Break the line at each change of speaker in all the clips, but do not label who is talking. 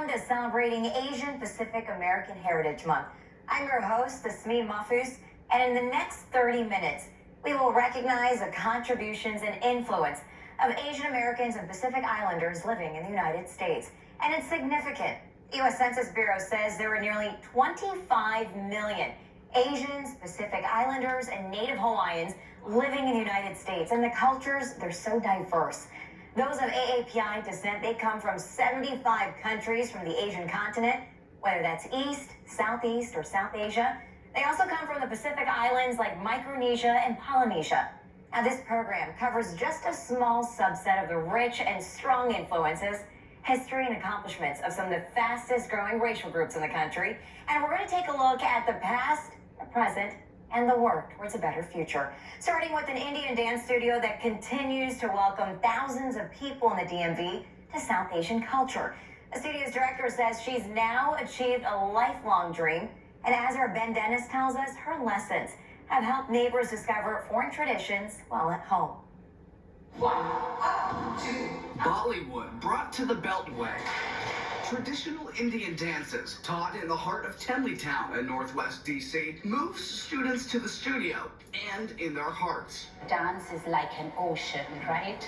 Welcome to celebrating Asian Pacific American Heritage Month. I'm your host, Asmin Mahfouz, and in the next 30 minutes, we will recognize the contributions and influence of Asian Americans and Pacific Islanders living in the United States. And it's significant. The U.S. Census Bureau says there are nearly 25 million Asians, Pacific Islanders, and Native Hawaiians living in the United States. And the cultures, they're so diverse. Those of AAPI descent, they come from 75 countries from the Asian continent, whether that's East, Southeast, or South Asia. They also come from the Pacific Islands like Micronesia and Polynesia. Now, this program covers just a small subset of the rich and strong influences, history, and accomplishments of some of the fastest growing racial groups in the country. And we're going to take a look at the past, the present, and the work towards a better future. Starting with an Indian dance studio that continues to welcome thousands of people in the DMV to South Asian culture. The studio's director says she's now achieved a lifelong dream, and as our Ben Dennis tells us, her lessons have helped neighbors discover foreign traditions while at home.
1, 2. Bollywood brought to the Beltway. Traditional Indian dances taught in the heart of Tenleytown in Northwest DC moves students to the studio and in their hearts.
Dance is like an ocean, right?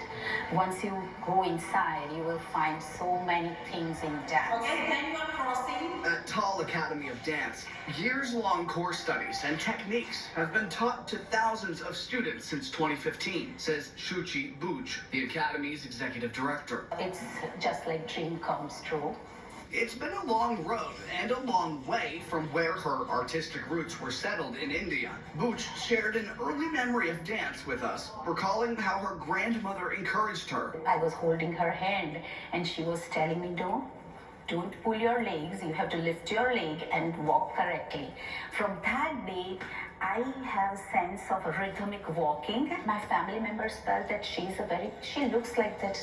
Once you go inside, you will find so many things in dance.
Okay, then you are crossing. At Taal Academy of Dance, years-long core studies and techniques have been taught to thousands of students since 2015, says Shuchi Buch, the Academy's executive director.
It's just like dream comes true.
It's been a long road and a long way from where her artistic roots were settled in India. Buch shared an early memory of dance with us, recalling how her grandmother encouraged her.
I was holding her hand and she was telling me, don't pull your legs, you have to lift your leg and walk correctly. From that day, I have a sense of rhythmic walking. My family members felt that she looks like that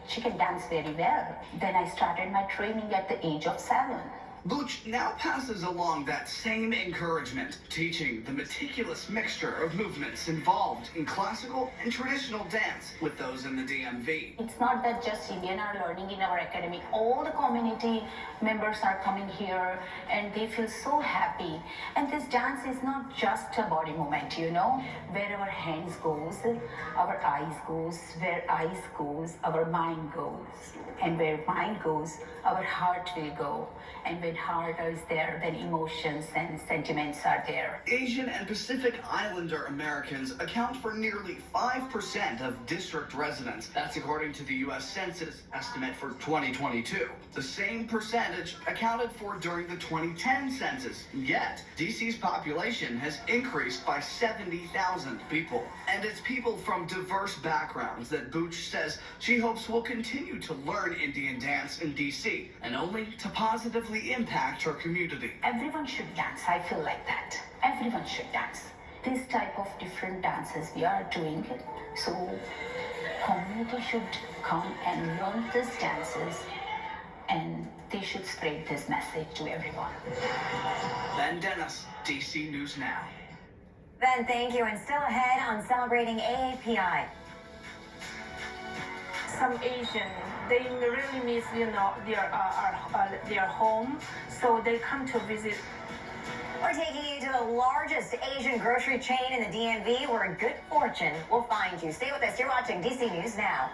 she can dance very well. Then I started my training at the age of 7.
Buch now passes along that same encouragement, teaching the meticulous mixture of movements involved in classical and traditional dance with those in the DMV.
It's not that just Indian are learning in our academy. All the community members are coming here and they feel so happy. And this dance is not just a body movement, you know. Where our hands goes, our eyes goes. Where eyes goes, our mind goes. And where mind goes, our heart will go. And when heart is there, then emotions and sentiments are there.
Asian and Pacific Islander Americans account for nearly 5% of district residents. That's according to the U.S. Census estimate for 2022. The same percentage accounted for during the 2010 census. Yet, DC's population has increased by 70,000 people. And it's people from diverse backgrounds that Buch says she hopes will continue to learn Indian dance in DC, and only to positively impact her community.
Everyone should dance. I feel like that. Everyone should dance. This type of different dances we are doing. So community should come and learn these dances, and they should spread this message to everyone.
Ben Dennis, DC News Now.
Ben, thank you. And still ahead on celebrating AAPI.
Some Asian, they really miss, their home, so they come to visit.
We're taking you to the largest Asian grocery chain in the DMV, where good fortune will find you. Stay with us. You're watching DC News Now.